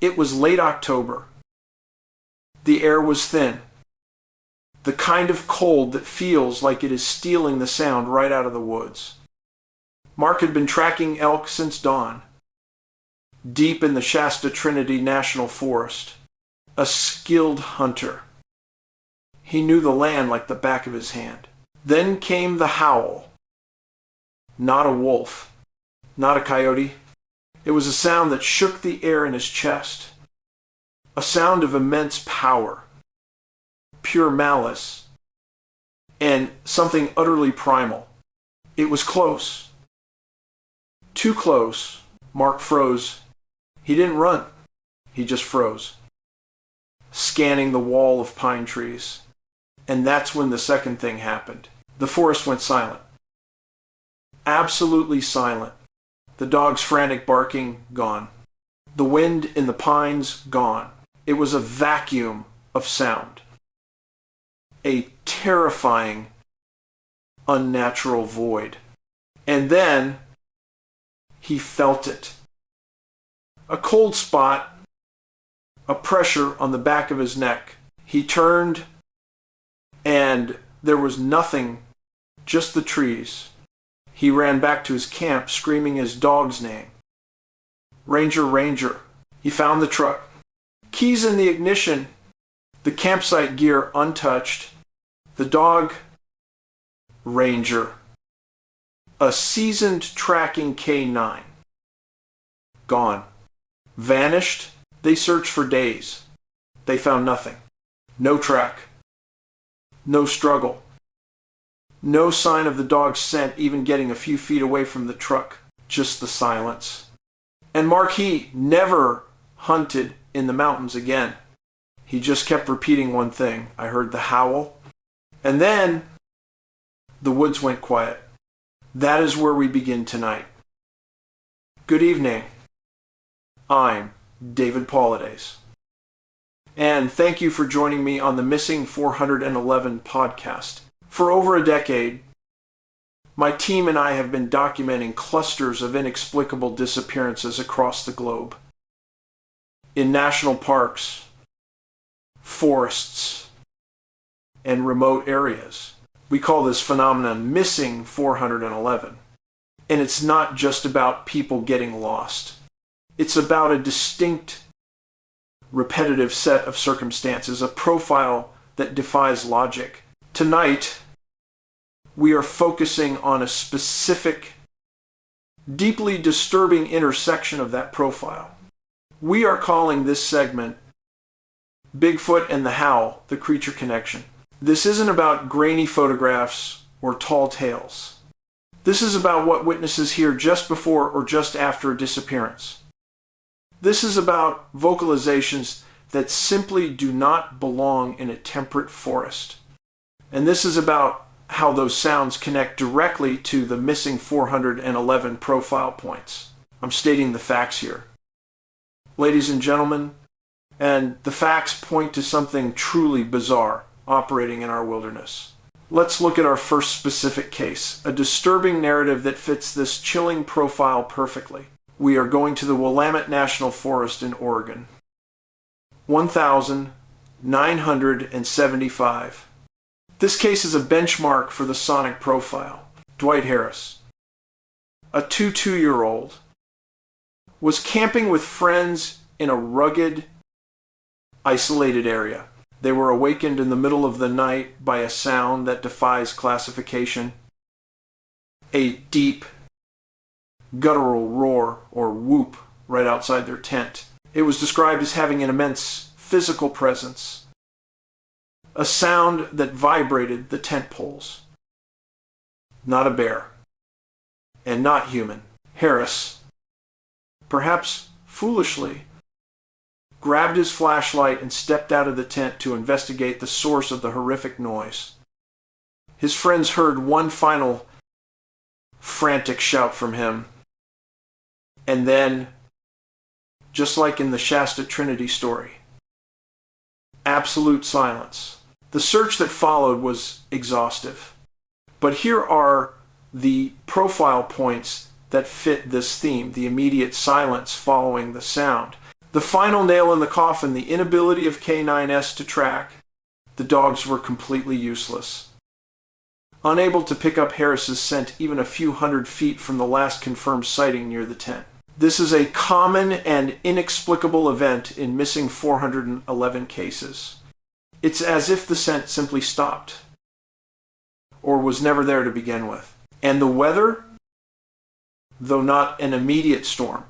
It was late October. The air was thin. The kind of cold that feels like it is stealing the sound right out of the woods. Mark had been tracking elk since dawn, deep in the Shasta-Trinity National Forest, a skilled hunter. He knew the land like the back of his hand. Then came the howl. Not a wolf, not a coyote. It was a sound that shook the air in his chest, a sound of immense power, pure malice, and something utterly primal. It was close. Too close. Mark froze. He didn't run. He just froze, scanning the wall of pine trees. And that's when the second thing happened. The forest went silent. Absolutely silent. The dog's frantic barking, gone. The wind in the pines, gone. It was a vacuum of sound. A terrifying, unnatural void. And then he felt it. A cold spot, a pressure on the back of his neck. He turned, and there was nothing, just the trees. He ran back to his camp, screaming his dog's name. Ranger, Ranger. He found the truck. Keys in the ignition, the campsite gear untouched. The dog, Ranger. A seasoned tracking K9. Gone. Vanished. They searched for days. They found nothing. No track. No struggle. No sign of the dog's scent even getting a few feet away from the truck. Just the silence. And Marquis never hunted in the mountains again. He just kept repeating one thing. I heard the howl. And then the woods went quiet. That is where we begin tonight. Good evening. I'm David Paulides. And thank you for joining me on the Missing 411 podcast. For over a decade, my team and I have been documenting clusters of inexplicable disappearances across the globe. In national parks, forests, and remote areas. We call this phenomenon Missing 411. And it's not just about people getting lost. It's about a distinct, repetitive set of circumstances, a profile that defies logic. Tonight, we are focusing on a specific, deeply disturbing intersection of that profile. We are calling this segment Bigfoot and the Howl, the Creature Connection. This isn't about grainy photographs or tall tales. This is about what witnesses hear just before or just after a disappearance. This is about vocalizations that simply do not belong in a temperate forest. And this is about how those sounds connect directly to the Missing 411 profile points. I'm stating the facts here. Ladies and gentlemen, and the facts point to something truly bizarre operating in our wilderness. Let's look at our first specific case, a disturbing narrative that fits this chilling profile perfectly. We are going to the Willamette National Forest in Oregon. 1975. This case is a benchmark for the sonic profile. Dwight Harris, a 2-year-old, was camping with friends in a rugged, isolated area. They were awakened in the middle of the night by a sound that defies classification. A deep, guttural roar or whoop right outside their tent. It was described as having an immense physical presence. A sound that vibrated the tent poles. Not a bear. And not human. Harris, perhaps foolishly, grabbed his flashlight and stepped out of the tent to investigate the source of the horrific noise. His friends heard one final frantic shout from him. And then, just like in the Shasta-Trinity story, absolute silence. The search that followed was exhaustive. But here are the profile points that fit this theme, the immediate silence following the sound. The final nail in the coffin, the inability of K9S to track. The dogs were completely useless. Unable to pick up Harris's scent even a few hundred feet from the last confirmed sighting near the tent. This is a common and inexplicable event in missing 411 cases. It's as if the scent simply stopped, or was never there to begin with. And the weather, though not an immediate storm,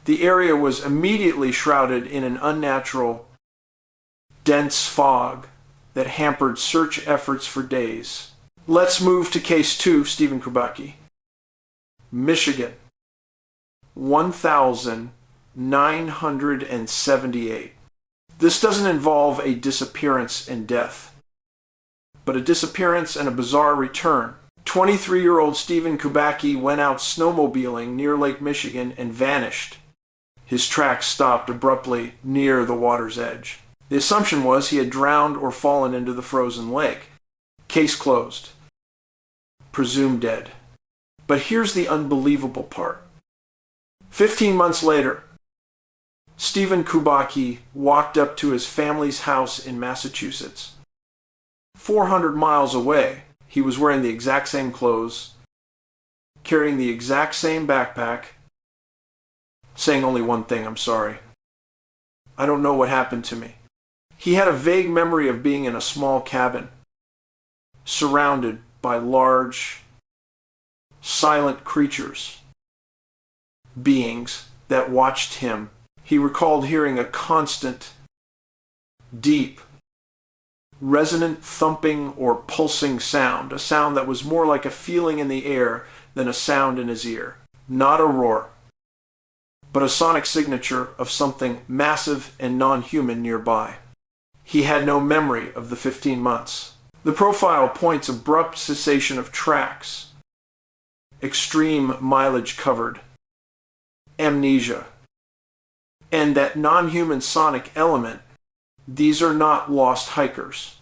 the area was immediately shrouded in an unnatural, dense fog that hampered search efforts for days. Let's move to case 2, Steven Kubacki. Michigan, 1,978. This doesn't involve a disappearance and death, but a disappearance and a bizarre return. 23-year-old Steven Kubacki went out snowmobiling near Lake Michigan and vanished. His tracks stopped abruptly near the water's edge. The assumption was he had drowned or fallen into the frozen lake. Case closed. Presumed dead. But here's the unbelievable part. 15 months later, Steven Kubacki walked up to his family's house in Massachusetts. 400 miles away, he was wearing the exact same clothes, carrying the exact same backpack, saying only one thing: "I'm sorry. I don't know what happened to me." He had a vague memory of being in a small cabin, surrounded by large, silent creatures, beings that watched him. He recalled hearing a constant, deep, resonant thumping or pulsing sound, a sound that was more like a feeling in the air than a sound in his ear. Not a roar, but a sonic signature of something massive and non-human nearby. He had no memory of the 15 months. The profile points abrupt cessation of tracks, extreme mileage covered, amnesia, and that non-human sonic element. These are not lost hikers.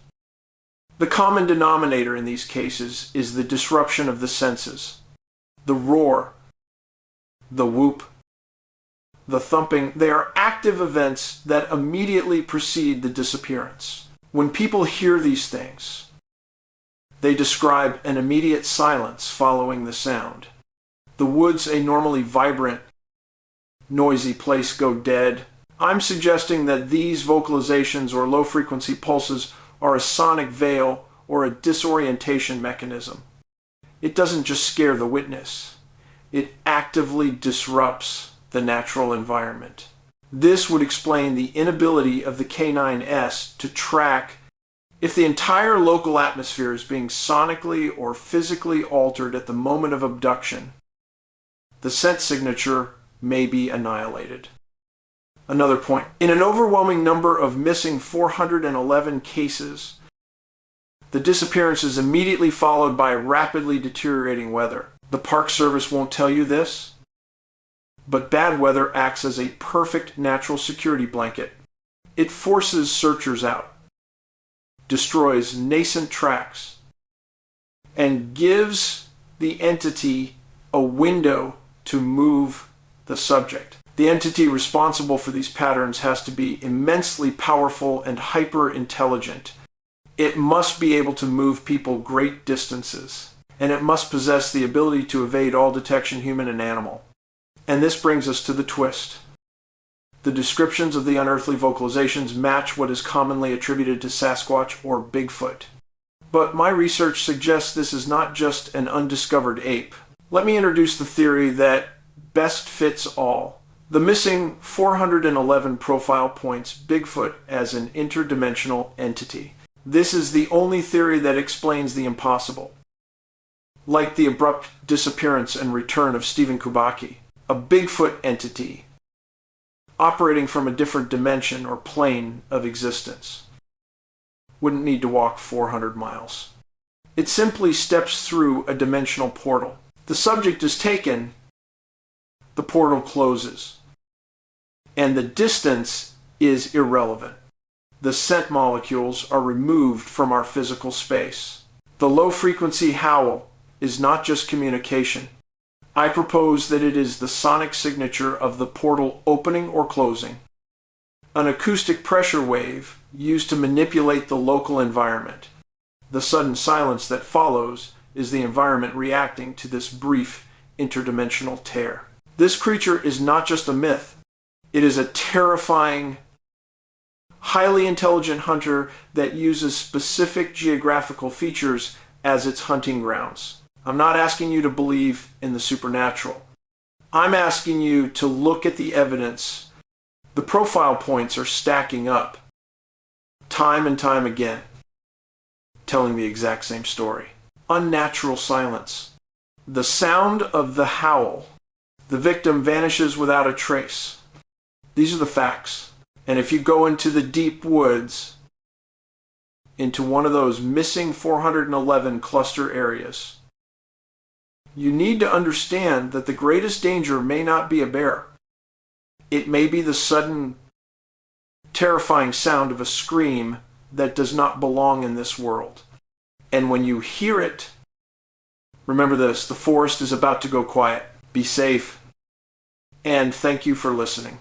The common denominator in these cases is the disruption of the senses. The roar, the whoop, the thumping, they are active events that immediately precede the disappearance. When people hear these things, they describe an immediate silence following the sound. The woods, a normally vibrant, noisy place, go dead. I'm suggesting that these vocalizations or low-frequency pulses are a sonic veil or a disorientation mechanism. It doesn't just scare the witness. It actively disrupts the natural environment. This would explain the inability of the K9S to track if the entire local atmosphere is being sonically or physically altered at the moment of abduction. The scent signature may be annihilated. Another point. In an overwhelming number of missing 411 cases, the disappearance is immediately followed by rapidly deteriorating weather. The Park Service won't tell you this, but bad weather acts as a perfect natural security blanket. It forces searchers out, destroys nascent tracks, and gives the entity a window to move the subject. The entity responsible for these patterns has to be immensely powerful and hyper-intelligent. It must be able to move people great distances, and it must possess the ability to evade all detection, human and animal. And this brings us to the twist. The descriptions of the unearthly vocalizations match what is commonly attributed to Sasquatch or Bigfoot. But my research suggests this is not just an undiscovered ape. Let me introduce the theory that best fits all. The missing 411 profile points Bigfoot as an interdimensional entity. This is the only theory that explains the impossible. Like the abrupt disappearance and return of Steven Kubacki, a Bigfoot entity operating from a different dimension or plane of existence wouldn't need to walk 400 miles. It simply steps through a dimensional portal. The subject is taken, the portal closes, and the distance is irrelevant. The scent molecules are removed from our physical space. The low-frequency howl is not just communication, I propose that it is the sonic signature of the portal opening or closing, an acoustic pressure wave used to manipulate the local environment. The sudden silence that follows is the environment reacting to this brief interdimensional tear. This creature is not just a myth. It is a terrifying, highly intelligent hunter that uses specific geographical features as its hunting grounds. I'm not asking you to believe in the supernatural. I'm asking you to look at the evidence. The profile points are stacking up, time and time again, telling the exact same story. Unnatural silence. The sound of the howl. The victim vanishes without a trace. These are the facts. And if you go into the deep woods, into one of those missing 411 cluster areas, you need to understand that the greatest danger may not be a bear. It may be the sudden, terrifying sound of a scream that does not belong in this world. And when you hear it, remember this: the forest is about to go quiet. Be safe, and thank you for listening.